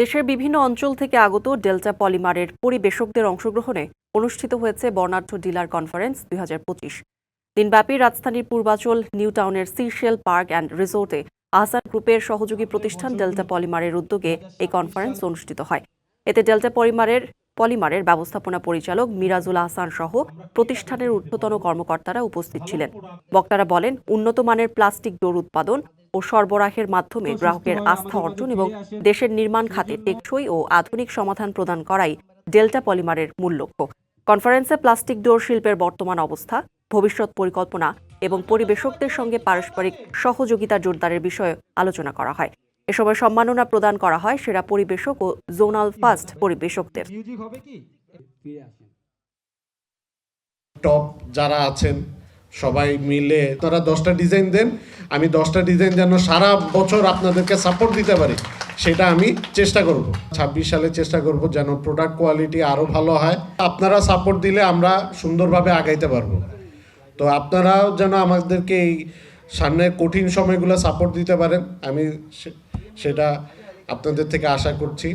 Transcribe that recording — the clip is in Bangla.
দেশের বিভিন্ন অঞ্চল থেকে আগত ডেল্টা পলিমারের পরিবেশকদের অংশগ্রহণে অনুষ্ঠিত হয়েছে বর্ণাঢ্য ডিলার কনফারেন্স ২০২৫। দিনব্যাপী রাজধানীর পূর্বাচল নিউ টাউনের সিশেল পার্ক অ্যান্ড রিসোর্টে আহসান গ্রুপের সহযোগী প্রতিষ্ঠান ডেল্টা পলিমারের উদ্যোগে এই কনফারেন্স অনুষ্ঠিত হয়। এতে ডেল্টা পলিমারের ব্যবস্থাপনা পরিচালক মিরাজুল আহসান সহ প্রতিষ্ঠানের ঊর্ধ্বতন কর্মকর্তারা উপস্থিত ছিলেন। বক্তারা বলেন, উন্নত মানের প্লাস্টিক ডোর উৎপাদন ও সরবরাহের মাধ্যমে গ্রাহকের আস্থা অর্জন এবং দেশের নির্মাণ খাতে টেকসই ও আধুনিক সমাধান প্রদান করাই ডেল্টা পলিমারের মূল লক্ষ্য। কনফারেন্সে প্লাস্টিক ডোর শিল্পের বর্তমান অবস্থা, ভবিষ্যৎ পরিকল্পনা এবং পরিবেশকদের সঙ্গে পারস্পরিক সহযোগিতা জোরদারের বিষয়ে আলোচনা করা হয়। এ সময় সম্মাননা প্রদান করা হয় সেরা পরিবেশক ও জোনাল ফার্স্ট পরিবেশকদের। টপ যারা আছেন সবাই মিলে তারা 10টা ডিজাইন দেন, আমি 10টা ডিজাইন যেন সারা বছর আপনাদেরকে সাপোর্ট দিতে পারি সেটা আমি চেষ্টা করব। 26 সালে চেষ্টা করব যেন প্রোডাক্ট কোয়ালিটি আরও ভালো হয়। আপনারা সাপোর্ট দিলে আমরা সুন্দরভাবে আগাইতে পারবো। তো আপনারাও যেন আমাদেরকে এই সামনের কঠিন সময়গুলো সাপোর্ট দিতে পারেন, আমি সেটা আপনাদের থেকে আশা করছি।